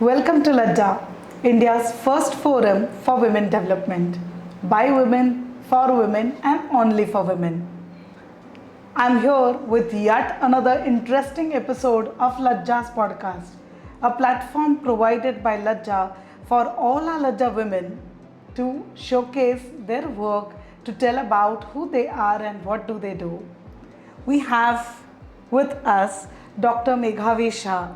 Welcome to Ladda, India's first forum for women development, by women, for women, and only for women. I'm here with yet another interesting episode of Ladja's podcast, a platform provided by Ladja for all our Ladja women to showcase their work, to tell about who they are and what do they do. We have with us Dr. Meghavi Shah.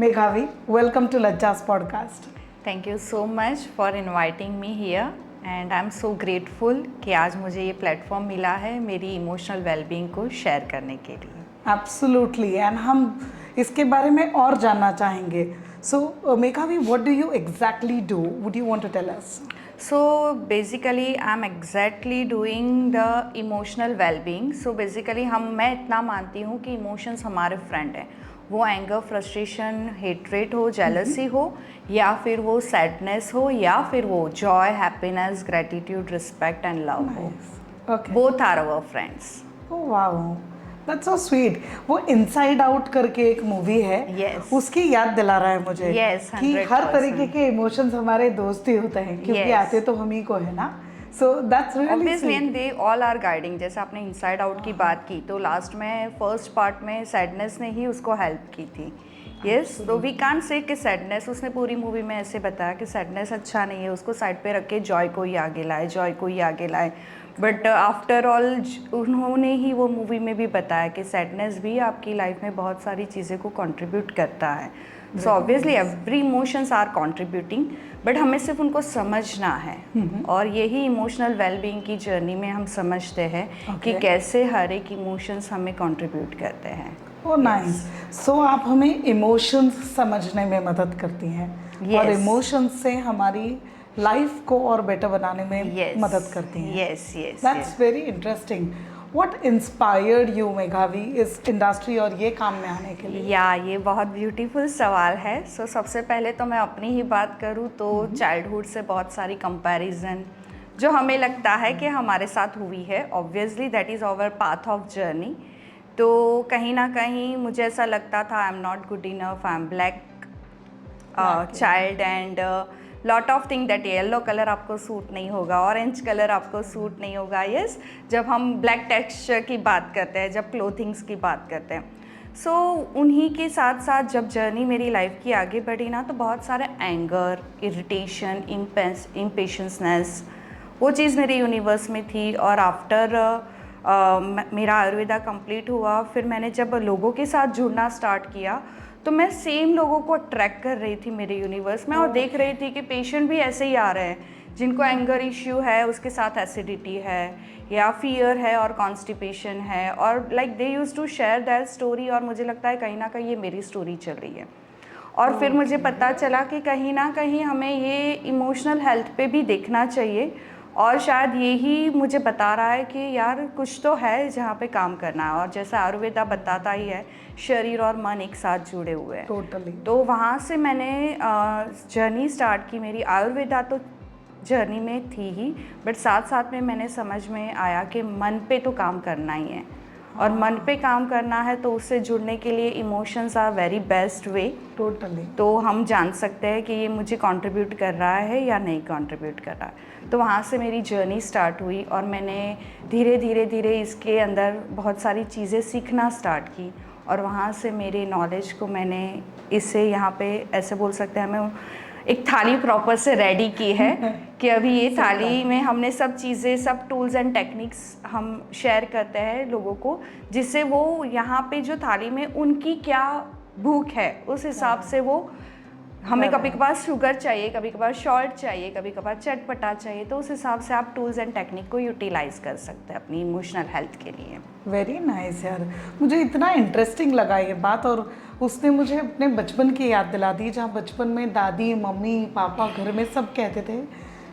Meghavi, welcome to Ladja's podcast. Thank you so much for inviting me here and I am so grateful कि आज मुझे ये platform मिला है मेरी emotional wellbeing को share करने के लिए। एब्सोल्युटली, एंड हम इसके बारे में और जानना चाहेंगे। So Meghavi, what do you exactly do? Would you want to tell us? So basically I am exactly doing the emotional wellbeing. So basically मैं इतना मानती हूँ कि इमोशंस हमारे फ्रेंड हैं, वो एंगर, फ्रस्ट्रेशन, हेट्रेट हो, जेलसी हो, या फिर वो सैडनेस हो, या फिर वो joy, happiness, gratitude, respect and love हो। Okay, both are our friends. Oh wow, that's so sweet. वो इनसाइड आउट करके एक मूवी है, Yes. उसकी याद दिला रहा है मुझे Yes, कि हर 100%. तरीके के इमोशंस हमारे दोस्त ही होते हैं, क्योंकि Yes. आते तो हम ही को है ना। So that's really obviously and they all are guiding. जैसे आपने इनसाइड आउट की बात की, तो लास्ट में फर्स्ट पार्ट में सैडनेस ने ही उसको हेल्प की थी। यस, तो वी कांट से कि सैडनेस, उसने पूरी मूवी में ऐसे बताया कि सैडनेस अच्छा नहीं है, उसको साइड पे रख के जॉय को ही आगे लाए, जॉय को ही आगे लाए। बट आफ्टर ऑल उन्होंने ही वो मूवी में भी बताया कि सैडनेस भी आपकी लाइफ में बहुत सारी चीज़ें को कंट्रीब्यूट करता है। So obviously every emotions are contributing, but हमें सिर्फ उनको समझना है। और यही इमोशनल वेलबींग की जर्नी में हम समझते हैं कि कैसे हर एक इमोशंस हमें कंट्रीब्यूट करते हैं। Oh nice. सो आप हमें इमोशंस समझने में मदद करती हैं, और Yes. इमोशंस से हमारी लाइफ को और बेटर बनाने में Yes. मदद करती हैं। Yes yes that's very interesting. What inspired you मेघावी इस इंडस्ट्री और ये काम में आने के लिए? या ये बहुत ब्यूटीफुल सवाल है। सो सबसे पहले तो मैं अपनी ही बात करूँ तो चाइल्डहुड से बहुत सारी कंपैरिजन जो हमें लगता है कि हमारे साथ हुई है, obviously that is our path of journey. तो कहीं ना कहीं मुझे ऐसा लगता था I am not good enough, I am black child and lot of thing that yellow colour आपको सूट नहीं होगा, ऑरेंज कलर आपको सूट नहीं होगा। यस, जब हम ब्लैक टेक्सचर की बात करते हैं, जब क्लोथिंग्स की बात करते हैं, सो उन्हीं के साथ साथ जब जर्नी मेरी लाइफ की आगे बढ़ी ना, तो बहुत सारे एंगर, इरिटेशन, इम्पेशंसनेस, वो चीज़ मेरे यूनिवर्स में थी। और आफ्टर मेरा आयुर्वेदा कंप्लीट हुआ, फिर मैंने जब लोगों के साथ जुड़ना स्टार्ट किया, तो मैं सेम लोगों को अट्रैक्ट कर रही थी मेरे यूनिवर्स में, और देख रही थी कि पेशेंट भी ऐसे ही आ रहे हैं जिनको एंगर इश्यू है, उसके साथ एसिडिटी है, या फियर है और कॉन्स्टिपेशन है, और like they use to share that story. और मुझे लगता है कहीं ना कहीं ये मेरी स्टोरी चल रही है। और फिर मुझे पता चला कि कहीं ना कहीं हमें ये इमोशनल हेल्थ पे भी देखना चाहिए, और शायद यही मुझे बता रहा है कि यार कुछ तो है जहाँ पे काम करना है। और जैसा आयुर्वेदा बताता ही है, शरीर और मन एक साथ जुड़े हुए हैं। टोटली। तो वहाँ से मैंने जर्नी स्टार्ट की। मेरी आयुर्वेदा तो जर्नी में थी ही, बट साथ साथ में मैंने समझ में आया कि मन पे तो काम करना ही है, और मन पे काम करना है तो उससे जुड़ने के लिए emotions are very best way. Totally. तो हम जान सकते हैं कि ये मुझे कंट्रीब्यूट कर रहा है या नहीं कंट्रीब्यूट कर रहा है। तो वहाँ से मेरी जर्नी स्टार्ट हुई, और मैंने धीरे धीरे धीरे इसके अंदर बहुत सारी चीज़ें सीखना स्टार्ट की, और वहाँ से मेरे नॉलेज को मैंने इससे यहाँ पे ऐसे बोल सकते हैं, हमें एक थाली प्रॉपर से रेडी की है कि अभी ये थाली में हमने सब चीज़ें, सब टूल्स एंड टेक्निक्स हम शेयर करते हैं लोगों को, जिससे वो यहाँ पे जो थाली में उनकी क्या भूख है उस हिसाब से वो, हमें कभी कभार शुगर चाहिए, कभी कभार सॉल्ट चाहिए, कभी कभार चटपटा चाहिए, तो उस हिसाब से आप टूल्स एंड टेक्निक को यूटिलाइज कर सकते हैं अपनी इमोशनल हेल्थ के लिए। वेरी नाइस यार, मुझे इतना इंटरेस्टिंग लगा ये बात, और उसने मुझे अपने बचपन की याद दिला दी, जहाँ बचपन में दादी, मम्मी, पापा घर में सब कहते थे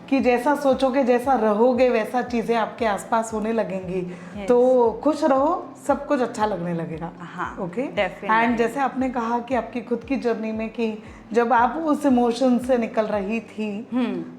कि जैसा सोचोगे, जैसा रहोगे, वैसा चीज़ें आपके आसपास होने लगेंगी। Yes. तो खुश रहो, सब कुछ अच्छा लगने लगेगा। हाँ, ओके। definitely. एंड जैसे आपने कहा कि आपकी खुद की जर्नी में कि जब आप उस इमोशन से निकल रही थी,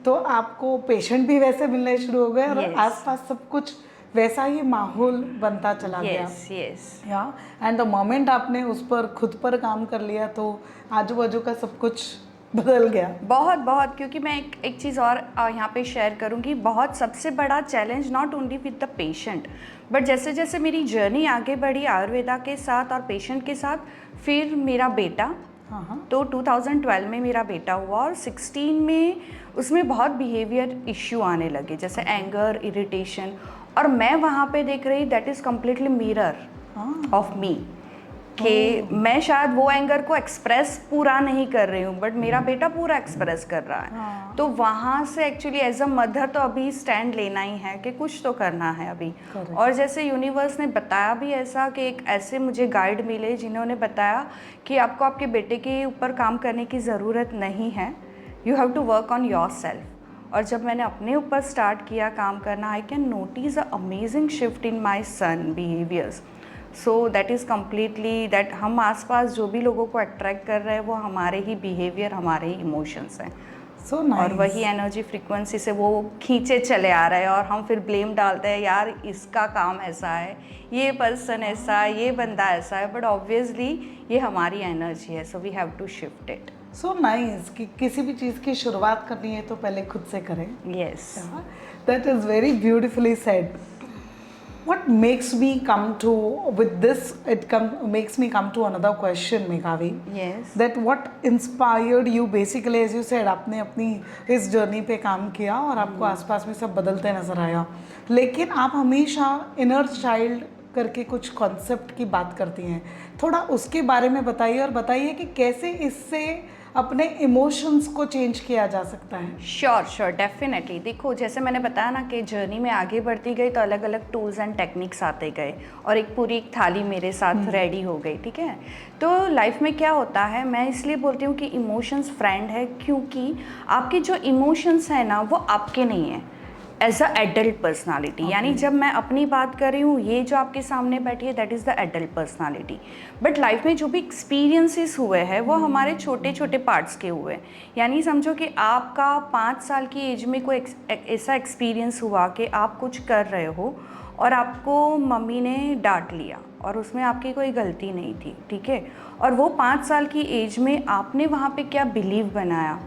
तो आपको पेशेंट भी वैसे मिलने शुरू हो गए, और Yes. आसपास सब कुछ वैसा ही माहौल बनता चला गया। यस यस या एंड द मोमेंट आपने उस पर खुद पर काम कर लिया तो आजू बाजू का सब कुछ बदल गया। बहुत बहुत, क्योंकि मैं एक चीज़ और यहाँ पे शेयर करूँगी। बहुत सबसे बड़ा challenge not only with the patient, but जैसे जैसे मेरी जर्नी आगे बढ़ी आयुर्वेदा के साथ और पेशेंट के साथ, फिर मेरा बेटा, हाँ तो 2012 में मेरा बेटा हुआ और 16 में उसमें बहुत बिहेवियर इश्यू आने लगे, जैसे एंगर, इरिटेशन, और मैं वहाँ पे देख रही that is completely mirror of me, कि मैं शायद वो एंगर को एक्सप्रेस पूरा नहीं कर रही हूँ, बट मेरा बेटा पूरा एक्सप्रेस कर रहा है। तो वहाँ से एक्चुअली एज अ मदर तो अभी स्टैंड लेना ही है कि कुछ तो करना है अभी। और जैसे यूनिवर्स ने बताया भी ऐसा कि एक ऐसे मुझे गाइड मिले जिन्होंने बताया कि आपको आपके बेटे के ऊपर काम करने की ज़रूरत नहीं है, you have to work on your self. और जब मैंने अपने ऊपर स्टार्ट किया काम करना, I can notice a amazing shift in my son behaviours. So that is completely that हम आसपास जो भी लोगों को अट्रैक्ट कर रहे हैं वो हमारे ही बिहेवियर, हमारे ही इमोशंस हैं। So nice. और वही एनर्जी फ्रीक्वेंसी से वो खींचे चले आ रहे हैं, और हम फिर ब्लेम डालते हैं, यार इसका काम ऐसा है, ये पर्सन ऐसा है, ये बंदा ऐसा है, बट ऑब्वियसली ये हमारी एनर्जी है, so we have to shift it. So nice कि किसी भी चीज़ की शुरुआत करनी है तो पहले खुद से करें। Yes, that is very beautifully said. What makes me come to with this? Makes me come to another question, Meghavi. Yes. That what inspired you basically, as you said, आपने अपनी इस जर्नी पे काम किया और आपको आसपास में सब बदलते नजर आया, लेकिन आप हमेशा इनर चाइल्ड करके कुछ कॉन्सेप्ट की बात करती हैं। थोड़ा उसके बारे में बताइए और बताइए कि कैसे इससे अपने इमोशंस को चेंज किया जा सकता है। Sure definitely. देखो, जैसे मैंने बताया ना कि जर्नी में आगे बढ़ती गई तो अलग अलग टूल्स एंड टेक्निक्स आते गए, और एक पूरी एक थाली मेरे साथ रेडी हो गई, ठीक है। तो लाइफ में क्या होता है, मैं इसलिए बोलती हूँ कि इमोशंस फ्रेंड है, क्योंकि आपके जो इमोशंस हैं ना वो आपके नहीं हैं एज अ एडल्ट पर्सनालिटी। यानी जब मैं अपनी बात कर रही हूँ, ये जो आपके सामने बैठी है that is the adult personality, but life में जो भी एक्सपीरियंसेस हुए हैं वो हमारे छोटे छोटे पार्ट्स के हुए हैं। यानी समझो कि आपका 5 साल की एज में कोई ऐसा एक्सपीरियंस हुआ कि आप कुछ कर रहे हो और आपको मम्मी ने डांट लिया और उसमें आपकी कोई गलती नहीं थी, ठीक है। और वो 5 साल की एज में आपने वहाँ पे क्या बिलीव बनाया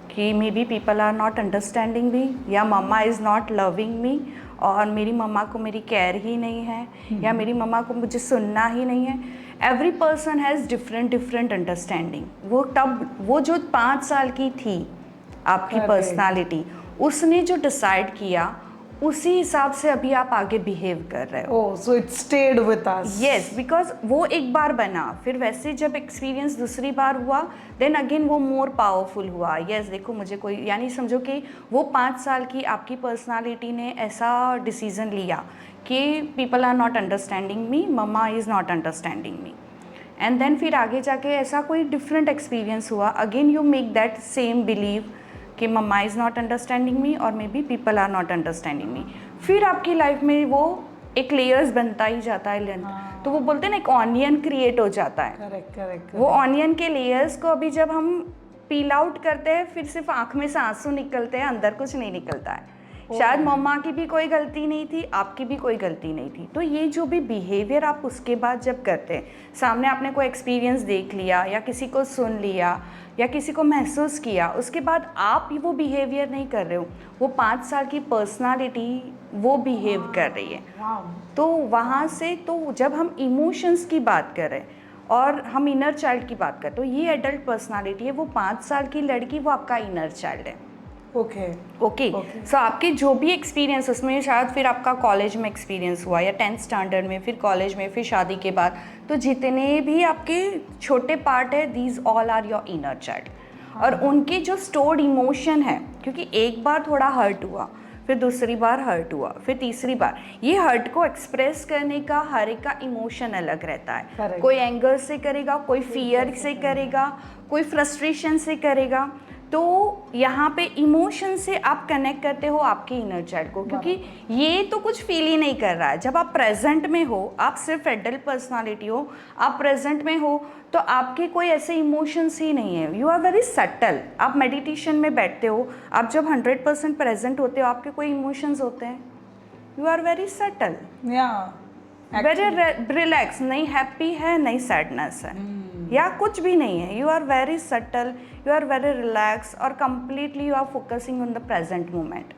कि maybe people are not understanding me, या मम्मा इज़ नॉट लविंग मी, और मेरी मम्मा को मेरी केयर ही नहीं है, या मेरी मम्मा को मुझे सुनना ही नहीं है। Every person has different understanding. वो तब वो जो 5 साल की थी आपकी पर्सनालिटी, उसने जो डिसाइड किया उसी हिसाब से अभी आप आगे बिहेव कर रहे हो। Oh, so it stayed with us. Yes, because वो एक बार बना, फिर वैसे जब एक्सपीरियंस दूसरी बार हुआ देन अगेन वो मोर पावरफुल हुआ। यस, देखो मुझे कोई, यानी समझो कि वो 5 साल की आपकी पर्सनालिटी ने ऐसा डिसीजन लिया कि people are not understanding me, mamma is not understanding me, and then फिर आगे जाके ऐसा कोई डिफरेंट एक्सपीरियंस हुआ, again you make that same believe कि mamma is not understanding me और maybe people are not understanding me. फिर आपकी लाइफ में वो एक लेयर्स बनता ही जाता है लेंथ। तो वो बोलते हैं ना, एक ऑनियन क्रिएट हो जाता है। करेक्ट। वो ऑनियन के लेयर्स को अभी जब हम पील आउट करते हैं, फिर सिर्फ आँख में से आंसू निकलते हैं, अंदर कुछ नहीं निकलता है। शायद मम्मा की भी कोई गलती नहीं थी, आपकी भी कोई गलती नहीं थी। तो ये जो भी बिहेवियर आप उसके बाद जब करते हैं, सामने आपने कोई एक्सपीरियंस देख लिया या किसी को सुन लिया या किसी को महसूस किया, उसके बाद आप वो बिहेवियर नहीं कर रहे हो, वो 5 साल की पर्सनालिटी वो बिहेव कर रही है। तो वहाँ से तो जब हम इमोशंस की बात करें और हम इनर चाइल्ड की बात करें, तो ये एडल्ट पर्सनालिटी है, वो 5 साल की लड़की वो आपका इनर चाइल्ड है। ओके। सो आपके जो भी एक्सपीरियंस, उसमें शायद फिर आपका कॉलेज में एक्सपीरियंस हुआ या 10th स्टैंडर्ड में, फिर कॉलेज में, फिर शादी के बाद, तो जितने भी आपके छोटे पार्ट है these all are your inner child. और उनके जो स्टोर्ड इमोशन है, क्योंकि एक बार थोड़ा हर्ट हुआ, फिर दूसरी बार हर्ट हुआ, फिर तीसरी बार, ये हर्ट को एक्सप्रेस करने का हर एक का इमोशन अलग रहता है। Correct. कोई एंगर से करेगा, कोई फियर से करेगा, कोई फ्रस्ट्रेशन से करेगा। तो यहाँ पे इमोशन से आप कनेक्ट करते हो आपके इनर चाइल्ड को, क्योंकि ये तो कुछ फील ही नहीं कर रहा है। जब आप प्रेजेंट में हो, आप सिर्फ एडल्ट पर्सनालिटी हो, आप प्रेजेंट में हो, तो आपके कोई ऐसे इमोशंस ही नहीं है। You are very subtle. आप मेडिटेशन में बैठते हो, आप जब 100% प्रेजेंट होते हो, आपके कोई इमोशंस होते हैं? You are very subtle, Yeah. Very relax, नहीं हैप्पी है नहीं सैडनेस है या कुछ भी नहीं है, you are very subtle, you are very relax और completely you are focusing on the present moment,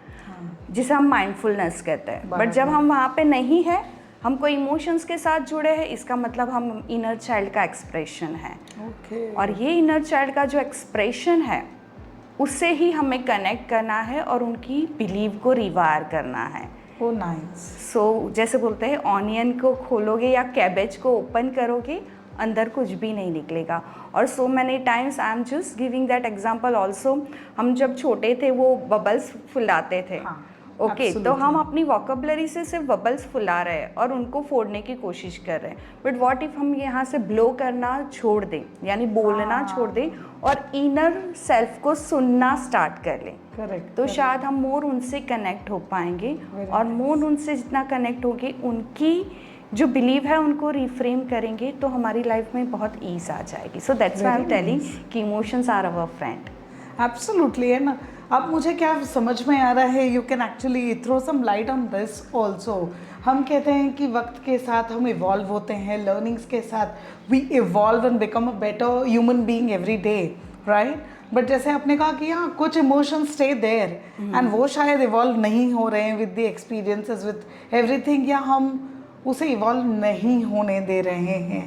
जिसे हम माइंडफुलनेस कहते हैं। बट जब हम वहाँ पे नहीं है, हम कोई इमोशंस के साथ जुड़े हैं, इसका मतलब हम इनर चाइल्ड का एक्सप्रेशन है। Okay. और ये इनर चाइल्ड का जो एक्सप्रेशन है उससे ही हमें कनेक्ट करना है और उनकी बिलीव को रिवायर करना है। Oh, nice. सो जैसे बोलते हैं ऑनियन को खोलोगे या कैबेज को ओपन करोगे, अंदर कुछ भी नहीं निकलेगा। और so many times I am just giving that example also, हम जब छोटे थे वो बबल्स फुलाते थे, हाँ, ओके, तो absolutely. हम अपनी वोकेबलरी से सिर्फ बबल्स फुला रहे हैं और उनको फोड़ने की कोशिश कर रहे हैं। बट व्हाट इफ हम यहाँ से ब्लो करना छोड़ दें, यानी बोलना छोड़ दें और इनर सेल्फ को सुनना स्टार्ट कर लें, Correct. तो शायद हम मोर उनसे कनेक्ट हो पाएंगे। Very और मोर उनसे जितना कनेक्ट होंगे, उनकी जो बिलीव है उनको रिफ्रेम करेंगे, तो हमारी लाइफ में बहुत ईज आ जाएगी। So that's why I am Very telling कि emotions are our friend. Absolutely है ना। अब मुझे क्या समझ में आ रहा है, you can actually throw some light on this also. हम कहते हैं कि वक्त के साथ हम इवॉल्व होते हैं, लर्निंग्स के साथ we evolve and become a better human being every day, right. But जैसे आपने कहा कि हाँ कुछ इमोशंस स्टे देयर एंड वो शायद इवॉल्व नहीं हो रहे हैं with the experiences with everything, या हम उसे इवॉल्व नहीं होने दे रहे हैं।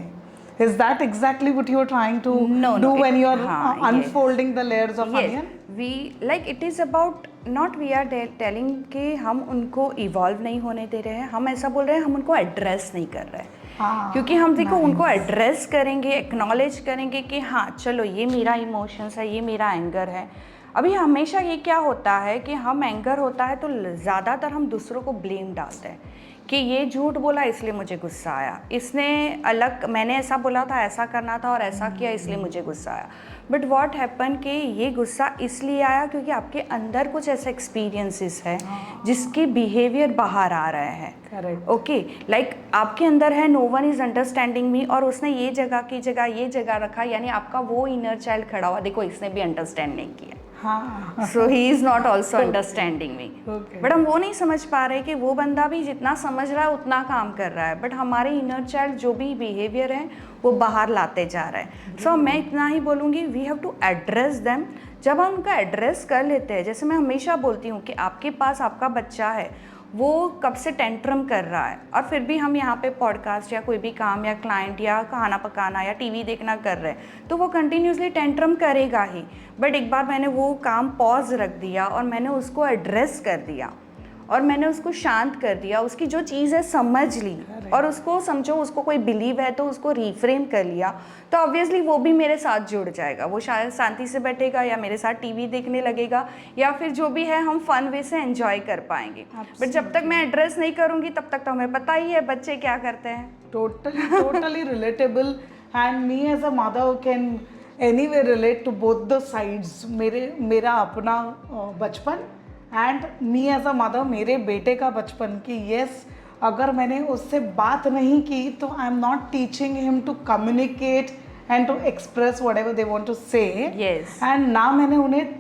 Is that exactly what you're trying to No, do no, when it- you're हाँ, yes. unfolding the layers of Yes, onion? we like it is about not we are telling कि हम उनको इवॉल्व नहीं होने दे रहे हैं, हम ऐसा बोल रहे हैं हम उनको एड्रेस नहीं कर रहे हैं। हाँ, क्योंकि हम देखो nice. उनको एड्रेस करेंगे, एक्नॉलेज करेंगे कि हाँ चलो ये मेरा इमोशंस है, ये मेरा एंगर है। अभी हमेशा ये क्या होता है कि हम एंगर होता है तो ज़्यादातर हम दूसरों को ब्लेम डालते हैं कि ये झूठ बोला इसलिए मुझे गुस्सा आया, इसने अलग, मैंने ऐसा बोला था, ऐसा करना था और ऐसा किया इसलिए मुझे गुस्सा आया। बट व्हाट हैपन कि ये गुस्सा इसलिए आया क्योंकि आपके अंदर कुछ ऐसे एक्सपीरियंसेस है जिसके बिहेवियर बाहर आ रहे हैं। Correct. ओके, लाइक आपके अंदर है no one is understanding me, और उसने ये जगह की जगह ये जगह रखा, यानी आपका वो इनर चाइल्ड खड़ा हुआ, देखो इसने भी अंडरस्टैंड नहीं किया, हाँ, so he is not also understanding me. Okay. But हम वो नहीं समझ पा रहे कि वो बंदा भी जितना समझ रहा है उतना काम कर रहा है, बट हमारे इनर चाइल्ड जो भी बिहेवियर है वो बाहर लाते जा रहे हैं। सो मैं इतना ही बोलूँगी, we have to address them. जब हम उनका एड्रेस कर लेते हैं, जैसे मैं हमेशा बोलती हूँ कि आपके पास आपका बच्चा है, वो कब से टेंट्रम कर रहा है, और फिर भी हम यहाँ पे पॉडकास्ट या कोई भी काम या क्लाइंट या खाना पकाना या टीवी देखना कर रहे हैं, तो वो कंटिन्यूसली टेंट्रम करेगा ही। बट एक बार मैंने वो काम पॉज रख दिया और मैंने उसको एड्रेस कर दिया और मैंने उसको शांत कर दिया, उसकी जो चीज़ है समझ ली, और उसको समझो उसको कोई बिलीव है तो उसको रिफ्रेम कर लिया, तो ऑब्वियसली वो भी मेरे साथ जुड़ जाएगा। वो शायद शांति से बैठेगा या मेरे साथ टीवी देखने लगेगा, या फिर जो भी है हम फन वे से एंजॉय कर पाएंगे। बट जब तक मैं एड्रेस नहीं करूँगी तब तक तो हमें पता ही है बच्चे क्या करते हैं। totally relatable, and me as a mother can anyway relate to both the sides. मेरा अपना बचपन and me as a mother, मेरे बेटे का बचपन, कि यस अगर मैंने उससे बात नहीं की तो I am not teaching him to communicate and to express whatever they want to say, Yes. And ना मैंने उन्हें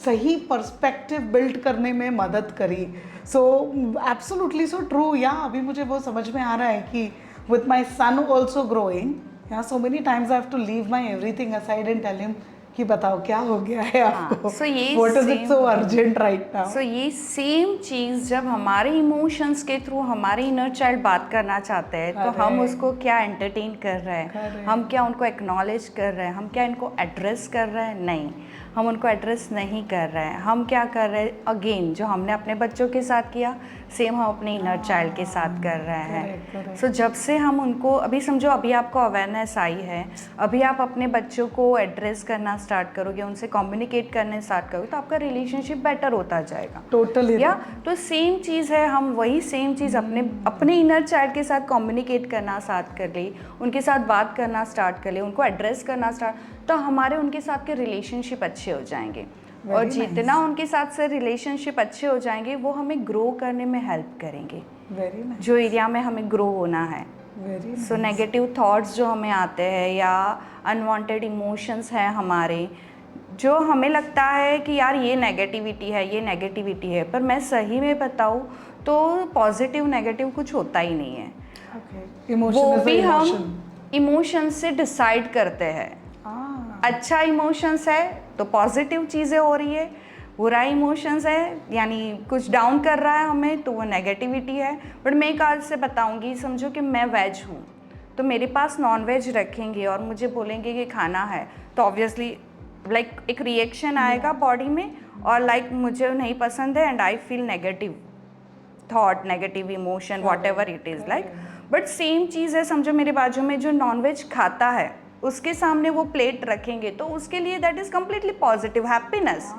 सही पर्सपेक्टिव बिल्ड करने में मदद करी। So absolutely so true. या अभी मुझे वो समझ में आ रहा है कि with my son also growing, yeah so many times I have to leave my everything aside and tell him कि बताओ क्या हो गया है आपको, so ये what is it same- so urgent right now. So ये सेम चीज़ जब हमारे इमोशंस के थ्रू हमारे इनर चाइल्ड बात करना चाहते हैं, तो हम Correct. उसको क्या एंटरटेन कर रहे हैं, Correct. हम क्या उनको एक्नॉलेज कर रहे हैं, हम क्या इनको एड्रेस कर रहे हैं? नहीं, हम उनको एड्रेस नहीं कर रहे हैं। हम क्या कर रहे हैं, अगेन जो हमने अपने बच्चों के साथ किया, सेम हम अपने इनर चाइल्ड के साथ कर रहे Correct, हैं। correct. सो जब से हम उनको, अभी समझो अभी आपको अवेयरनेस आई है, अभी आप अपने बच्चों को एड्रेस करना स्टार्ट करोगे, उनसे कम्युनिकेट करने स्टार्ट करोगे, तो आपका रिलेशनशिप बेटर होता जाएगा। टोटली या तो सेम चीज़ है, हम वही सेम चीज़ अपने इनर चाइल्ड के साथ कम्युनिकेट करना स्टार्ट कर ले, उनके साथ बात करना स्टार्ट कर ले, उनको एड्रेस करना स्टार्ट, तो हमारे उनके साथ के रिलेशनशिप अच्छे हो जाएंगे। और जितना उनके साथ से रिलेशनशिप अच्छे हो जाएंगे, वो हमें ग्रो करने में हेल्प करेंगे, वेरी नाइस, जो एरिया में हमें ग्रो होना है। वेरी सो नेगेटिव थॉट्स जो हमें आते हैं या अनवांटेड इमोशंस हैं हमारे, जो हमें लगता है कि यार ये नेगेटिविटी है, ये नेगेटिविटी है, पर मैं सही में बताऊँ तो पॉजिटिव नेगेटिव कुछ होता ही नहीं है। इमोशन वो इज भी हम इमोशन। इमोशन से डिसाइड करते हैं। अच्छा इमोशंस है तो पॉजिटिव चीज़ें हो रही है, बुरा इमोशंस है यानी कुछ डाउन कर रहा है हमें तो वो नेगेटिविटी है। बट मैं एक आज से बताऊंगी, समझो कि मैं वेज हूँ तो मेरे पास नॉन वेज रखेंगे और मुझे बोलेंगे कि खाना है, तो ऑब्वियसली लाइक एक रिएक्शन आएगा बॉडी में और लाइक मुझे नहीं पसंद है and I feel negative thought, negative emotion, whatever it is like. But same चीज़ है, समझो मेरे बाजू में जो नॉनवेज खाता है उसके सामने वो प्लेट रखेंगे तो उसके लिए that is completely positive happiness.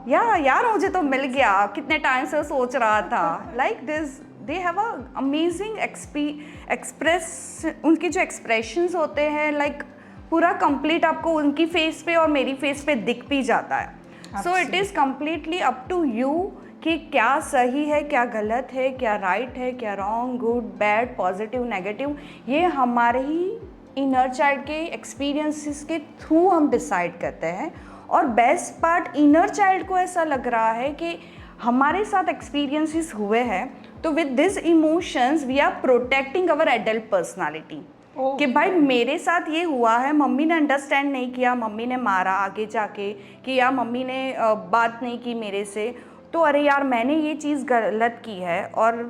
यार मुझे तो मिल गया, कितने टाइम से सोच रहा था। Like this they have a amazing express, उनकी जो एक्सप्रेशंस होते हैं लाइक पूरा कंप्लीट आपको उनकी फेस पे और मेरी फेस पे दिख भी जाता है। So it is completely up to you कि क्या सही है, क्या गलत है, क्या राइट है, क्या wrong, good bad, positive negative, ये हमारे ही इनर चाइल्ड के एक्सपीरियंसेस के थ्रू हम डिसाइड करते हैं। और बेस्ट पार्ट, इनर चाइल्ड को ऐसा लग रहा है कि हमारे साथ एक्सपीरियंसेस हुए हैं तो with this emotions we are protecting our adult personality कि भाई मेरे साथ ये हुआ है, मम्मी ने अंडरस्टैंड नहीं किया, मम्मी ने मारा आगे जाके कि या मम्मी ने बात नहीं की मेरे से, तो अरे यार मैंने ये चीज़ गलत की है और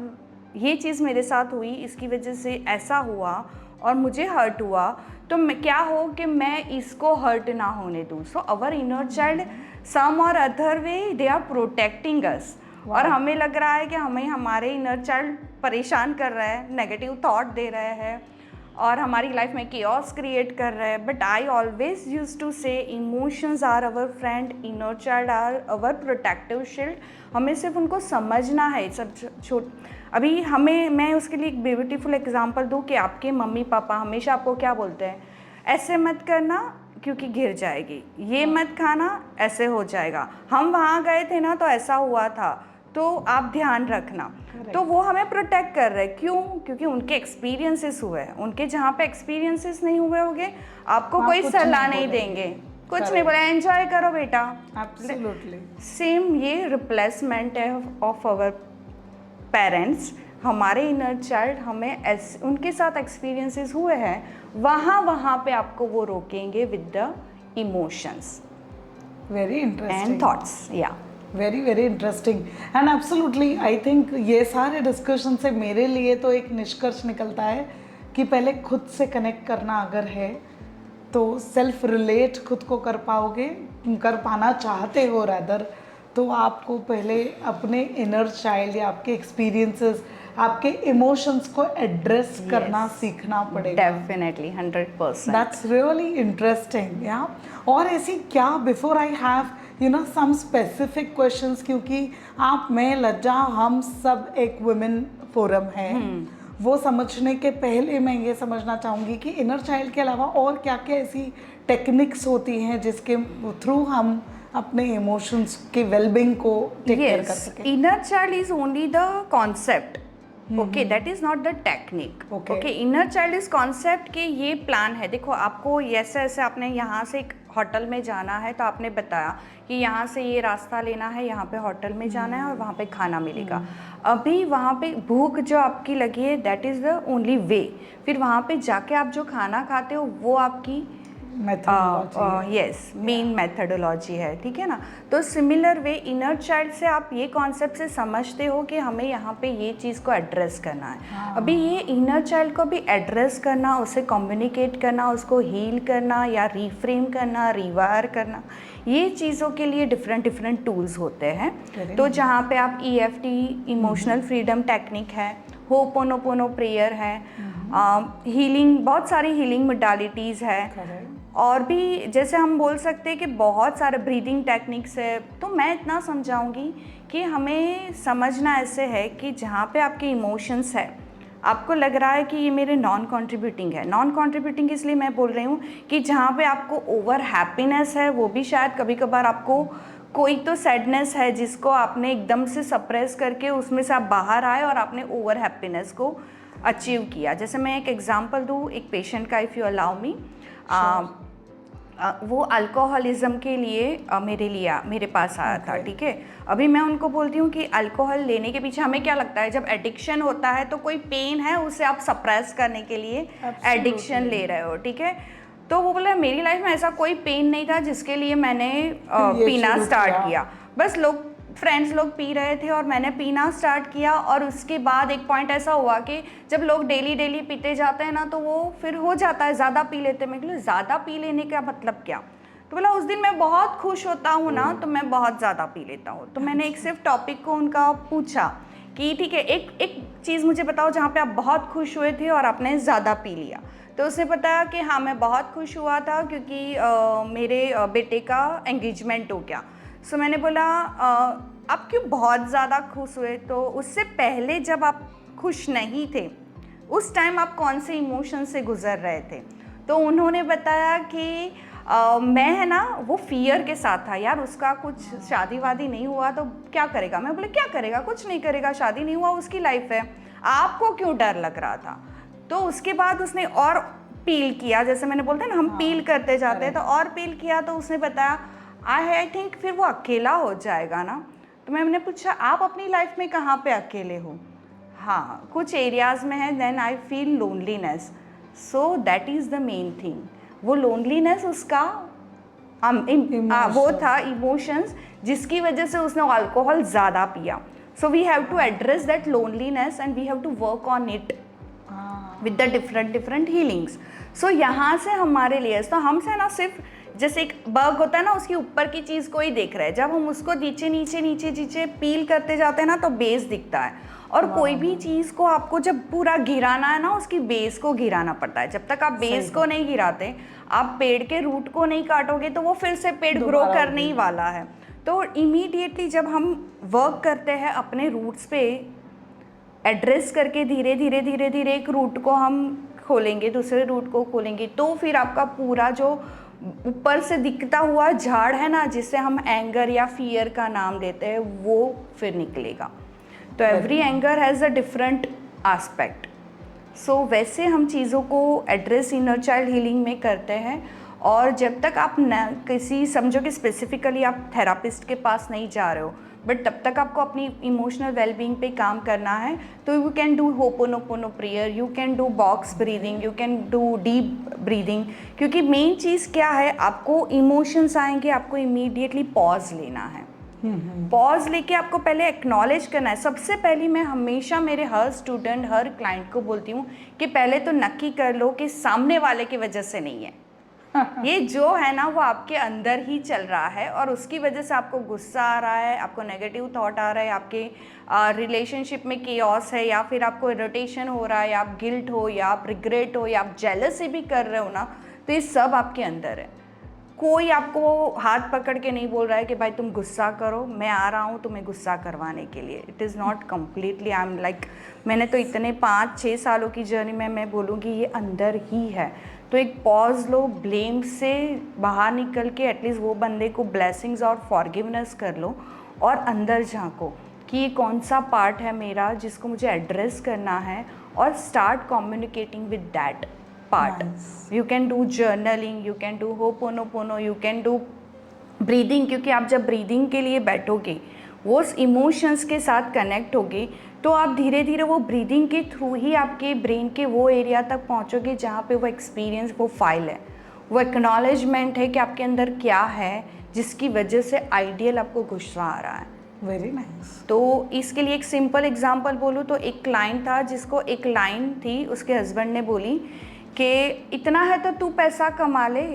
ये चीज़ मेरे साथ हुई, इसकी वजह से ऐसा हुआ और मुझे हर्ट हुआ, तो मैं क्या हो कि मैं इसको हर्ट ना होने दूँ। सो अवर इनर चाइल्ड सम और other way they are protecting us. और हमें लग रहा है कि हमें हमारे इनर चाइल्ड परेशान कर रहा है, नेगेटिव थॉट दे रहे हैं और हमारी लाइफ में केओस क्रिएट कर रहे हैं। But I always use to say emotions are our friend, inner child are our protective shield. हमें सिर्फ उनको समझना है। सब अभी मैं उसके लिए एक ब्यूटीफुल एग्जांपल दूँ कि आपके मम्मी पापा हमेशा आपको क्या बोलते हैं, ऐसे मत करना क्योंकि गिर जाएगी, ये मत खाना ऐसे हो जाएगा, हम वहाँ गए थे ना तो ऐसा हुआ था, तो आप ध्यान रखना। तो वो हमें प्रोटेक्ट कर रहे हैं, क्यों? क्योंकि उनके एक्सपीरियंसेस हुए हैं। उनके जहाँ पे एक्सपीरियंसेस नहीं हुए होंगे आपको कोई सलाह नहीं देंगे, कुछ नहीं बोला, एंजॉय करो बेटा। एब्सोल्युटली सेम ये रिप्लेसमेंट है ऑफ आवर पेरेंट्स। हमारे इनर चाइल्ड हमें उनके साथ एक्सपीरियंसेस हुए हैं, वहाँ पे आपको वो रोकेंगे with the emotions very interesting and thoughts. Yeah very very interesting and absolutely I think ये सारे डिस्कशन से मेरे लिए तो एक निष्कर्ष निकलता है कि पहले खुद से कनेक्ट करना अगर है तो सेल्फ रिलेट खुद को कर पाओगे, कर पाना चाहते हो रैदर, तो आपको पहले अपने इनर चाइल्ड या आपके एक्सपीरियंसेस, आपके इमोशंस को एड्रेस करना सीखना पड़ेगा। डेफिनेटली 100%। That's really interesting. या और ऐसी क्या, before I have some specific questions, क्योंकि आप, मैं, लज्जा, हम सब एक वुमेन फोरम है, वो समझने के पहले मैं ये समझना चाहूँगी कि इनर चाइल्ड के अलावा और क्या क्या ऐसी टेक्निक्स होती हैं जिसके थ्रू हम अपने इमोशंस के वेलबींग को टेक केयर कर सकें। Inner child is only the concept, okay, that is not the technique. Okay, inner child is concept कि ये प्लान है। देखो आपको ऐसे ऐसे आपने यहाँ से एक होटल में जाना है तो आपने बताया कि यहाँ से ये रास्ता लेना है, यहाँ पे होटल में जाना है और वहाँ पे खाना मिलेगा। अभी वहाँ पे भूख जो आपकी लगी है that is the only way. फिर वहाँ पे जाके आप जो खाना खाते हो वो आपकी यस मेन मेथडोलॉजी है, ठीक है ना। तो सिमिलर वे इनर चाइल्ड से आप ये कॉन्सेप्ट से समझते हो कि हमें यहाँ पे ये चीज़ को एड्रेस करना है। अभी ये इनर चाइल्ड को भी एड्रेस करना, उसे कम्युनिकेट करना, उसको हील करना या रीफ्रेम करना, रिवायर करना, ये चीज़ों के लिए डिफरेंट टूल्स होते हैं। तो जहाँ पे आप EFT इमोशनल फ्रीडम टेक्निक है, होपोनोपोनो प्रेयर है, हीलिंग, बहुत सारी हीलिंग मोडालिटीज़ है और भी जैसे हम बोल सकते हैं कि बहुत सारे ब्रीदिंग टेक्निक्स है। तो मैं इतना समझाऊंगी कि हमें समझना ऐसे है कि जहाँ पे आपके इमोशंस है, आपको लग रहा है कि ये मेरे नॉन कंट्रीब्यूटिंग है। नॉन कंट्रीब्यूटिंग इसलिए मैं बोल रही हूँ कि जहाँ पे आपको ओवर हैप्पीनेस है, वो भी शायद कभी कभार आपको कोई तो सैडनेस है जिसको आपने एकदम से सप्रेस करके उसमें से आप बाहर आए और आपने ओवर हैप्पीनेस को अचीव किया। जैसे मैं एक एग्जांपल दूँ एक पेशेंट का, इफ़ यू अलाउ मी। वो अल्कोहलिज्म के लिए मेरे पास आया था, ठीक है। अभी मैं उनको बोलती हूँ कि अल्कोहल लेने के पीछे हमें क्या लगता है, जब एडिक्शन होता है तो कोई पेन है उसे आप सप्रेस करने के लिए एडिक्शन ले रहे हो, ठीक है। तो वो बोला मेरी लाइफ में ऐसा कोई पेन नहीं था जिसके लिए मैंने पीना स्टार्ट किया। बस फ्रेंड्स लोग पी रहे थे और मैंने पीना स्टार्ट किया, और उसके बाद एक पॉइंट ऐसा हुआ कि जब लोग डेली डेली पीते जाते हैं ना तो वो फिर हो जाता है, ज़्यादा पी लेते हैं। मैं बोला ज़्यादा पी लेने का मतलब क्या? तो बोला उस दिन मैं बहुत खुश होता हूँ ना तो मैं बहुत ज़्यादा पी लेता हूँ। तो मैंने एक सिर्फ टॉपिक को उनका पूछा कि ठीक है, एक चीज़ मुझे बताओ जहाँ पे आप बहुत खुश हुए थे और आपने ज़्यादा पी लिया। तो उसने बताया कि हाँ मैं बहुत खुश हुआ था क्योंकि मेरे बेटे का एंगेजमेंट हो गया। सो मैंने बोला आप क्यों बहुत ज़्यादा खुश हुए? तो उससे पहले जब आप खुश नहीं थे उस टाइम आप कौन से इमोशन से गुजर रहे थे? तो उन्होंने बताया कि मैं है ना वो फियर के साथ था, यार उसका कुछ शादी वादी नहीं हुआ तो क्या करेगा। मैं बोले क्या करेगा, कुछ नहीं करेगा, शादी नहीं हुआ उसकी लाइफ है, आपको क्यों डर लग रहा था? तो उसके बाद उसने और पील किया, जैसे मैंने बोलता है ना हम पील करते जाते हैं, तो और पील किया तो उसने बताया आई थिंक फिर वो अकेला हो जाएगा ना। तो मैंने पूछा आप अपनी लाइफ में कहाँ पे अकेले हो? हाँ कुछ एरियाज़ में है, then I feel loneliness. So that is the main thing. वो लोनलीनेस उसका वो था इमोशंस जिसकी वजह से उसने अल्कोहल ज़्यादा पिया। So we have to address that loneliness and we have to work on it with the different healings. So यहाँ से हमारे लिए तो हमसे ना सिर्फ जैसे एक बग होता है ना उसकी ऊपर की चीज़ को ही देख रहे हैं, जब हम उसको नीचे नीचे नीचे नीचे पील करते जाते हैं ना तो बेस दिखता है। और कोई भी चीज़ को आपको जब पूरा गिराना है ना उसकी बेस को गिराना पड़ता है। जब तक आप बेस को नहीं गिराते, आप पेड़ के रूट को नहीं काटोगे तो वो फिर से पेड़ ग्रो करने ही वाला है। तो इमीडिएटली जब हम वर्क करते हैं अपने रूट्स पे एड्रेस करके धीरे धीरे धीरे धीरे एक रूट को हम खोलेंगे, दूसरे रूट को खोलेंगे, तो फिर आपका पूरा जो ऊपर से दिखता हुआ झाड़ है ना जिसे हम एंगर या फियर का नाम देते हैं वो फिर निकलेगा। तो every anger has a different aspect. So वैसे हम चीज़ों को एड्रेस इनर चाइल्ड हीलिंग में करते हैं। और जब तक आप न किसी समझो कि स्पेसिफिकली आप थेरापिस्ट के पास नहीं जा रहे हो, बट तब तक आपको अपनी इमोशनल वेलबींग पे काम करना है। तो you can do ho'oponopono prayer, you can do box breathing, you can do deep breathing. क्योंकि मेन चीज़ क्या है, आपको इमोशंस आएंगे, आपको इमीडिएटली पॉज लेना है। पॉज लेके आपको पहले एक्नॉलेज करना है। सबसे पहले मैं हमेशा मेरे हर स्टूडेंट हर क्लाइंट को बोलती हूँ कि पहले तो नक्की कर लो कि सामने वाले की वजह से नहीं है ये जो है ना वो आपके अंदर ही चल रहा है और उसकी वजह से आपको गुस्सा आ रहा है, आपको नेगेटिव थॉट आ रहा है, आपके रिलेशनशिप में केओस है, या फिर आपको इरिटेशन हो रहा है, या आप गिल्ट हो, या आप रिग्रेट हो, या आप जेलसी भी कर रहे हो ना, तो ये सब आपके अंदर है। कोई आपको हाथ पकड़ के नहीं बोल रहा है कि भाई तुम गुस्सा करो, मैं आ रहा हूँ तुम्हें गुस्सा करवाने के लिए। It is not completely I am like, मैंने तो इतने 5-6 सालों की जर्नी में मैं बोलूँगी ये अंदर ही है। तो एक पॉज लो, ब्लेम से बाहर निकल के एटलीस्ट वो बंदे को ब्लेसिंग्स और फॉरगिवनेस कर लो और अंदर झांको कि ये कौन सा पार्ट है मेरा जिसको मुझे एड्रेस करना है, और start communicating with that part. Nice. You can do journaling, you can do ho'oponopono, you can do breathing, क्योंकि आप जब ब्रीदिंग के लिए बैठोगे वो इमोशंस के साथ कनेक्ट होगे तो आप धीरे धीरे वो ब्रीदिंग के थ्रू ही आपके ब्रेन के वो एरिया तक पहुंचोगे जहाँ पे वो एक्सपीरियंस, वो फाइल है, वो एक्नॉलेजमेंट है कि आपके अंदर क्या है जिसकी वजह से आइडियल आपको गुस्सा आ रहा है। Very nice. तो इसके लिए एक सिंपल एग्जांपल बोलूँ तो एक क्लाइंट था जिसको एक लाइन थी, उसके हस्बैंड ने बोली कि इतना है तो तू पैसा कमा ले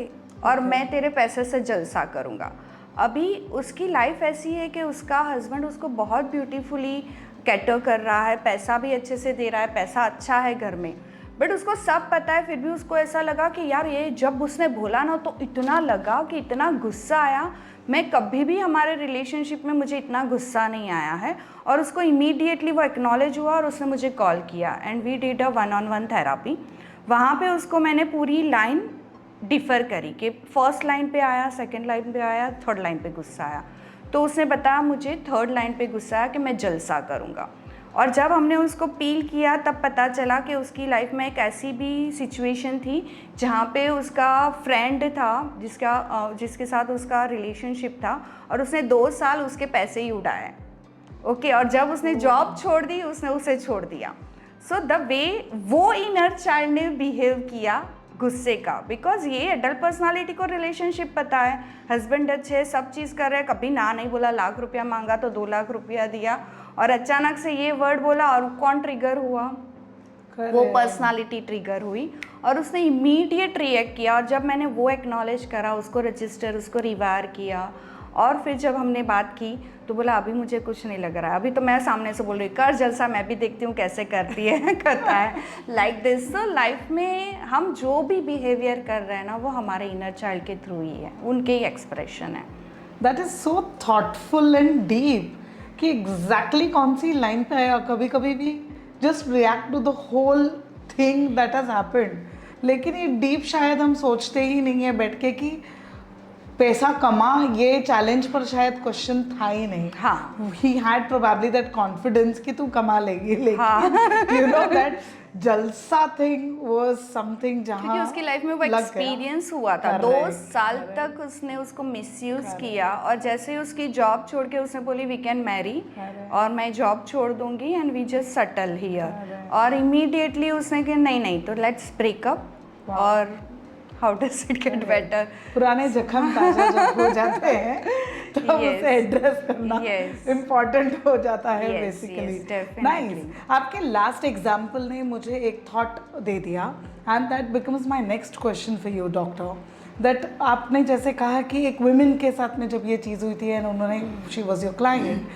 और मैं तेरे पैसे से जलसा करूँगा। अभी उसकी लाइफ ऐसी है कि उसका हस्बैंड उसको बहुत ब्यूटीफुली कैटर कर रहा है, पैसा भी अच्छे से दे रहा है, पैसा अच्छा है घर में, बट उसको सब पता है, फिर भी उसको ऐसा लगा कि यार ये जब उसने बोला ना तो इतना लगा कि इतना गुस्सा आया, मैं कभी भी हमारे रिलेशनशिप में मुझे इतना गुस्सा नहीं आया है। और उसको इमीडिएटली वो एक्नॉलेज हुआ और उसने मुझे कॉल किया and we did a 1-on-1 therapy. वहाँ पे उसको मैंने पूरी लाइन डिफ़र करी कि फर्स्ट लाइन पे आया, सेकंड लाइन पे आया, थर्ड लाइन पे गुस्सा आया। तो उसने बताया मुझे थर्ड लाइन पे गुस्सा आया कि मैं जलसा करूँगा। और जब हमने उसको पील किया तब पता चला कि उसकी लाइफ में एक ऐसी भी सिचुएशन थी जहाँ पे उसका फ्रेंड था जिसके साथ उसका रिलेशनशिप था, और उसने 2 साल उसके पैसे ही उड़ाए। ओके, और जब उसने जॉब छोड़ दी उसने उसे छोड़ दिया। सो द वे वो इनर चाइल्ड ने बिहेव किया गुस्से का, बिकॉज ये एडल्ट पर्सनालिटी को रिलेशनशिप पता है, हस्बैंड अच्छे, सब चीज़ कर रहे हैं, कभी ना नहीं बोला, लाख रुपया मांगा तो 2 लाख रुपया दिया, और अचानक से ये वर्ड बोला और कौन ट्रिगर हुआ? वो पर्सनालिटी ट्रिगर हुई और उसने इमीडिएट रिएक्ट किया। और जब मैंने वो एक्नॉलेज करा, उसको रजिस्टर, उसको रिवायर किया, और फिर जब हमने बात की तो बोला अभी मुझे कुछ नहीं लग रहा है, अभी तो मैं सामने से बोल रही कर जलसा, मैं भी देखती हूँ कैसे करती है करता है लाइक दिस। तो लाइफ में हम जो भी बिहेवियर कर रहे हैं ना, वो हमारे इनर चाइल्ड के थ्रू ही है, उनके ही एक्सप्रेशन है। That is so thoughtful and deep कि एग्जैक्टली कौन सी लाइन पे आया। कभी कभी भी just react to the whole thing that has happened, लेकिन ये डीप शायद हम सोचते ही नहीं है बैठ के कि पैसा कमा, ये चैलेंज पर शायद क्वेश्चन था ही नहीं। हाँ, he had probably that confidence कि तू कमा लेगी, लेकिन हाँ। यू नो दैट जलसा थिंग वाज समथिंग जहाँ क्योंकि उसकी लाइफ में वो लग गया। एक्सपीरियंस हुआ था, 2 साल तक उसने उसको मिसयूज किया, और जैसे ही उसकी जॉब छोड़ के उसने बोली वी कैन मैरी, और मैं जॉब छोड़ दूंगी and we just settle here, और इमीडिएटली उसने कहा नहीं नहीं तो लेट्स ब्रेकअप, और how does it get better. पुराने जख्म ताजा जब हो जाते हैं तब उसे एड्रेस करना इम्पोर्टेंट हो जाता है बेसिकली। नाइस। आपके लास्ट एग्जाम्पल ने मुझे एक थॉट दे दिया, and that becomes my next question for you doctor, that आपने जैसे कहा कि एक वुमेन के साथ में जब ये चीज़ हुई थी एंड उन्होंने, शी वॉज योर क्लाइंट,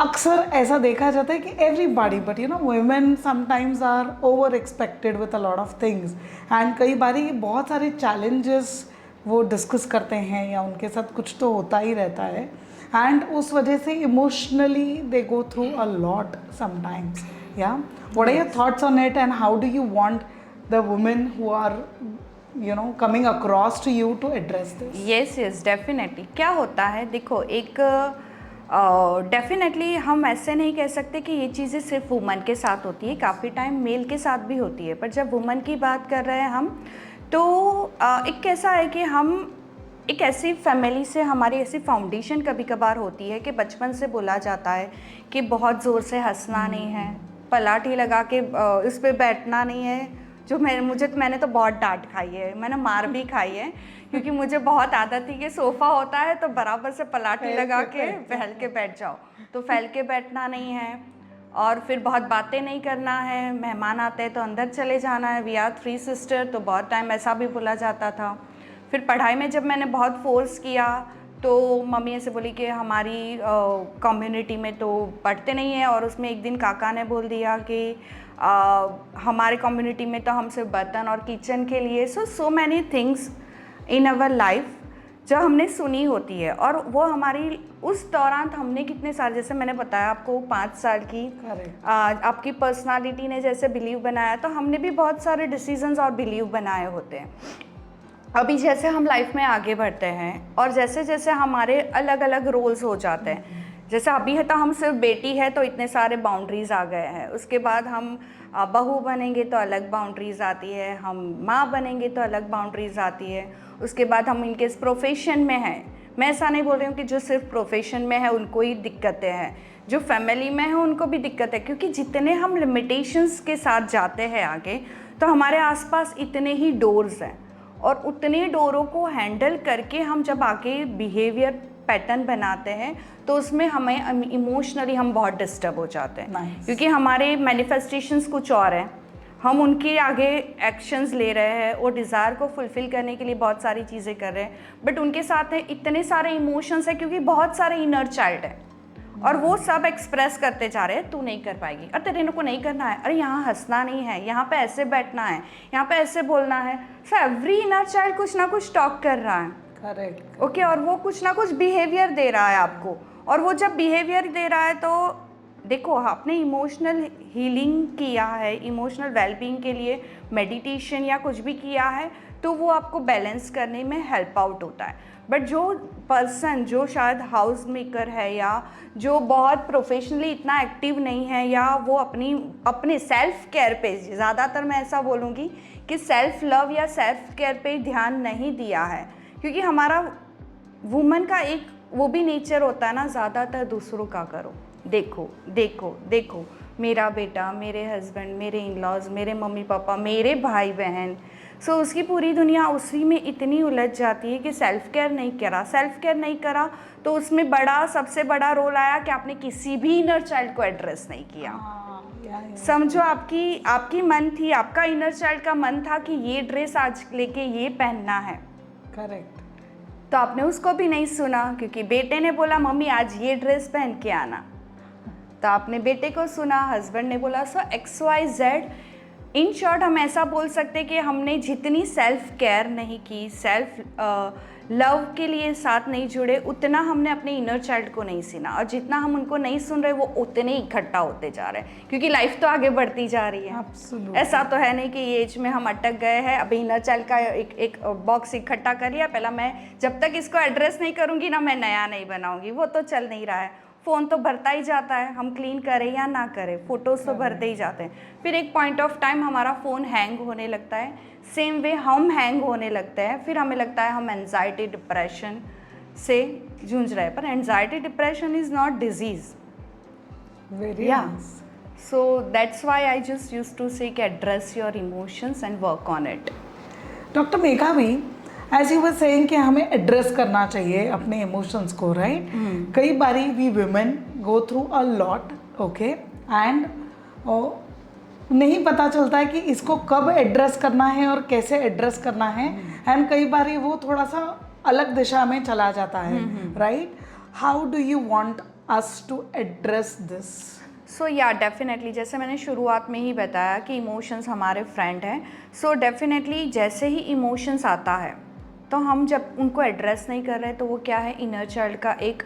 अक्सर ऐसा देखा जाता है कि everybody, but you know women sometimes are over expected with a lot of things, and कई बारी बहुत सारे चैलेंजेस वो डिस्कस करते हैं या उनके साथ कुछ तो होता ही रहता है, एंड उस वजह से emotionally they go through a lot sometimes. Yeah what are your thoughts on it, and how do you want the women who are you know coming across to you to address this? yes definitely. क्या होता है, देखो एक definitely हम ऐसे नहीं कह सकते कि ये चीज़ें सिर्फ वुमन के साथ होती है, काफ़ी टाइम मेल के साथ भी होती है, पर जब वुमन की बात कर रहे हैं हम, तो एक कैसा है कि हम एक ऐसी फैमिली से, हमारी ऐसी फाउंडेशन कभी कभार होती है कि बचपन से बोला जाता है कि बहुत ज़ोर से हंसना नहीं है, पलाठी लगा के इस पर बैठना नहीं है। जो मैंने तो बहुत डांट खाई है, मैंने मार भी खाई है, क्योंकि मुझे बहुत आदत थी कि सोफ़ा होता है तो बराबर से पलाठी लगा के फैल के बैठ जाओ, तो फैल के बैठना नहीं है, और फिर बहुत बातें नहीं करना है, मेहमान आते हैं तो अंदर चले जाना है, वी आर 3 सिस्टर, तो बहुत टाइम ऐसा भी बोला जाता था। फिर पढ़ाई में जब मैंने बहुत फोर्स किया तो मम्मी ऐसे बोली कि हमारी कम्युनिटी में तो पढ़ते नहीं हैं, और उसमें एक दिन काका ने बोल दिया कि हमारे कम्युनिटी में तो हम सिर्फ बर्तन और किचन के लिए, so many things in our life जो हमने सुनी होती है, और वो हमारी उस दौरान हमने कितने साल, जैसे मैंने बताया आपको 5 साल की आपकी पर्सनालिटी ने जैसे बिलीव बनाया, तो हमने भी बहुत सारे डिसीजंस और बिलीव बनाए होते हैं। अभी जैसे हम लाइफ में आगे बढ़ते हैं और जैसे जैसे हमारे अलग अलग रोल्स हो जाते हैं, जैसे अभी है तो हम सिर्फ बेटी है तो इतने सारे बाउंड्रीज़ आ गए हैं, उसके बाद हम बहू बनेंगे तो अलग बाउंड्रीज़ आती है, हम माँ बनेंगे तो अलग बाउंड्रीज़ आती है, उसके बाद हम इनके प्रोफेशन में हैं। मैं ऐसा नहीं बोल रही हूँ कि जो सिर्फ प्रोफेशन में है उनको ही दिक्कतें हैं, जो फैमिली में है उनको भी दिक्कत है, क्योंकि जितने हम लिमिटेशंस के साथ जाते हैं आगे, तो हमारे आसपास इतने ही डोर्स हैं, और उतने डोरों को हैंडल करके हम जब आगे बिहेवियर पैटर्न बनाते हैं तो उसमें हमें इमोशनली हम बहुत डिस्टर्ब हो जाते हैं, क्योंकि हमारे मैनिफेस्टेशंस कुछ और हैं, हम उनके आगे एक्शंस ले रहे हैं, वो डिज़ायर को फुलफ़िल करने के लिए बहुत सारी चीज़ें कर रहे हैं, बट उनके साथ में इतने सारे इमोशंस हैं, क्योंकि बहुत सारे इनर चाइल्ड है और वो सब एक्सप्रेस करते जा रहे हैं, तू नहीं कर पाएगी, अरे तेरे को नहीं करना है, अरे यहाँ हंसना नहीं है, यहाँ पे ऐसे बैठना है, यहाँ पे ऐसे बोलना है। सो एवरी इनर चाइल्ड कुछ ना कुछ टॉक कर रहा है, करेक्ट, ओके, और वो कुछ ना कुछ बिहेवियर दे रहा है आपको, और वो जब बिहेवियर दे रहा है तो देखो आपने इमोशनल हीलिंग किया है, इमोशनल वेलबींग के लिए मेडिटेशन या कुछ भी किया है, तो वो आपको बैलेंस करने में हेल्प आउट होता है। बट जो पर्सन जो शायद हाउस मेकर है या जो बहुत प्रोफेशनली इतना एक्टिव नहीं है, या वो अपने सेल्फ केयर पे, ज़्यादातर मैं ऐसा बोलूँगी कि सेल्फ लव या सेल्फ केयर पे ध्यान नहीं दिया है, क्योंकि हमारा वुमन का एक वो भी नेचर होता है ना, ज़्यादातर दूसरों का करो, देखो देखो देखो, मेरा बेटा, मेरे हस्बैंड, मेरे इन लॉज, मेरे मम्मी पापा, मेरे भाई बहन। सो उसकी पूरी दुनिया उसी में इतनी उलझ जाती है कि सेल्फ केयर नहीं करा तो उसमें सबसे बड़ा रोल आया कि आपने किसी भी इनर चाइल्ड को एड्रेस नहीं किया। समझो आपकी मन थी, आपका इनर चाइल्ड का मन था कि ये ड्रेस आज लेके ये पहनना है, करेक्ट, तो आपने उसको भी नहीं सुना, क्योंकि बेटे ने बोला मम्मी आज ये ड्रेस पहन के आना, तो आपने बेटे को सुना, हस्बैंड ने बोला। सो XYZ, इन शॉर्ट हम ऐसा बोल सकते कि हमने जितनी सेल्फ केयर नहीं की, सेल्फ लव के लिए साथ नहीं जुड़े, उतना हमने अपने इनर चाइल्ड को नहीं सुना, और जितना हम उनको नहीं सुन रहे वो उतने ही इकट्ठा होते जा रहे हैं, क्योंकि लाइफ तो आगे बढ़ती जा रही है। Absolutely. ऐसा तो है नहीं कि ये एज में हम अटक गए हैं, अभी इनर चाइल्ड का एक बॉक्स इकट्ठा कर लिया, पहला मैं जब तक इसको एड्रेस नहीं करूँगी ना, मैं नया नहीं बनाऊँगी, वो तो चल नहीं रहा है। फ़ोन तो भरता ही जाता है, हम क्लीन करें या ना करें, फ़ोटोज़ तो भरते ही जाते हैं। फिर एक पॉइंट ऑफ टाइम हमारा फ़ोन हैंग होने लगता है, सेम वे हम हैंग होने लगते हैं, फिर हमें लगता है हम एनजाइटी डिप्रेशन से जूझ रहे हैं, पर anxiety depression is not disease. Very Yeah. So that's why I just used to say address your emotions and work on it. Doctor Megha भी, एज यू वर सेइंग कि हमें एड्रेस करना चाहिए अपने इमोशंस को, राइट? कई बारी we women go through a lot, okay, and नहीं पता चलता है कि इसको कब एड्रेस करना है और कैसे एड्रेस करना है, एंड कई बारी वो थोड़ा सा अलग दिशा में चला जाता है, right? How do you want us to address this? So yeah definitely, जैसे मैंने शुरुआत में ही बताया कि इमोशंस हमारे फ्रेंड हैं। सो डेफिनेटली जैसे ही इमोशंस आता है, तो हम जब उनको एड्रेस नहीं कर रहे, तो वो क्या है, इनर चाइल्ड का एक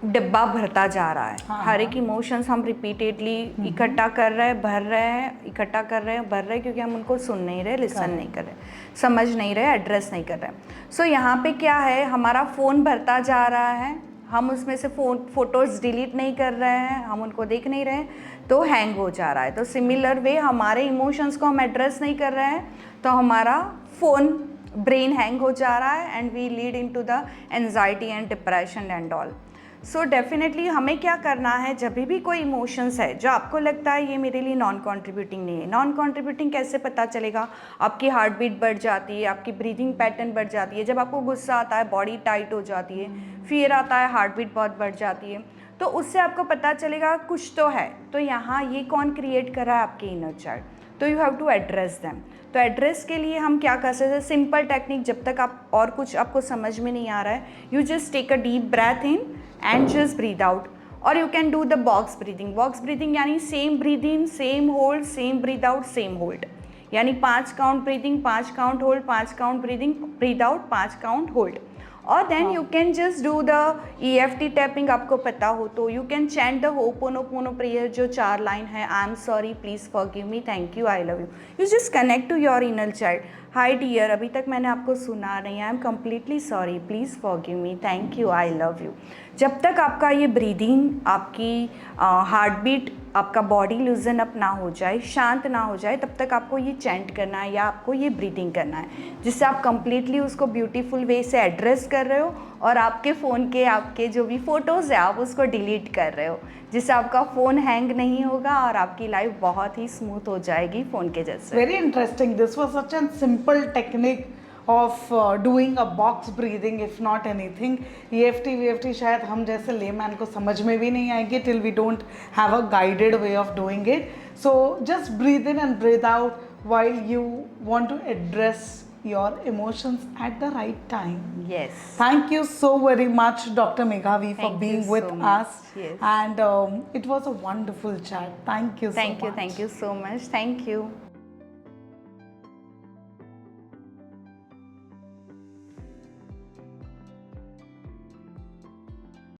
डिब्बा भरता जा रहा है। हर एक इमोशंस हम रिपीटेडली इकट्ठा कर रहे हैं, भर रहे हैं, इकट्ठा कर रहे हैं, भर रहे हैं, क्योंकि हम उनको सुन नहीं रहे, लिसन नहीं कर रहे, समझ नहीं रहे, एड्रेस नहीं कर रहे। सो यहाँ पे क्या है, हमारा फ़ोन भरता जा रहा है, हम उसमें से फ़ोटोज़ डिलीट नहीं कर रहे हैं, हम उनको देख नहीं रहे, तो हैंग हो जा रहा है। तो सिमिलर वे हमारे इमोशंस को हम एड्रेस नहीं कर रहे हैं, तो हमारा फ़ोन ब्रेन हैंग हो जा रहा है, and we lead into the anxiety and depression and all. So definitely हमें क्या करना है, जब भी कोई इमोशंस है जो आपको लगता है ये मेरे लिए नॉन कॉन्ट्रीब्यूटिंग नहीं है। नॉन कॉन्ट्रीब्यूटिंग कैसे पता चलेगा? आपकी हार्ट बीट बढ़ जाती है, आपकी ब्रीदिंग पैटर्न बढ़ जाती है, जब आपको गुस्सा आता है बॉडी टाइट हो जाती है, फियर आता है हार्ट बीट बहुत बढ़ जाती है, तो उससे आपको पता चलेगा कुछ तो है। तो यहाँ ये कौन क्रिएट कर रहा है? आपके इनर चाइल्ड। तो you have to address them. तो एड्रेस के लिए हम क्या कर सकते हैं? सिंपल टेक्निक, जब तक आप और कुछ आपको समझ में नहीं आ रहा है, you just take a deep breath in and just breathe out, और you can do the box breathing. Box breathing यानी same breathe in, same hold, same breathe out, same hold, यानी 5 count breathing, 5 count hold, 5 count breathing, breathe out, 5 count hold. और then you can just do the EFT tapping, आपको पता हो तो you can chant the ho'oponopono prayer, जो 4 line है, I am sorry, please forgive me, thank you, I love you. You just connect to your inner child. Hi dear, अभी तक मैंने आपको सुना नहीं, I am completely sorry, please forgive me, thank you, I love you. जब तक आपका ये ब्रीदिंग, आपकी हार्ट बीट, आपका बॉडी लूजन अप ना हो जाए, शांत ना हो जाए, तब तक आपको ये चैंट करना है या आपको ये ब्रीदिंग करना है, जिससे आप कंप्लीटली उसको ब्यूटीफुल वे से एड्रेस कर रहे हो, और आपके फ़ोन के आपके जो भी फ़ोटोज़ है आप उसको डिलीट कर रहे हो, जिससे आपका फ़ोन हैंग नहीं होगा और आपकी लाइफ बहुत ही स्मूथ हो जाएगी फ़ोन के जैसे। Very interesting, this was such an simple technique of doing a box breathing, if not anything. EFT VFT शायद हम जैसे लेमैन को समझ में भी नहीं आएंगे till we don't have a guided way of doing it. So just breathe in and breathe out while you want to address your emotions at the right time. Yes. Thank you so very much, Dr. Meghavi, for Thank being you with so much. us. Yes. And it was a wonderful chat. Thank you so much. Thank you so much. Thank you.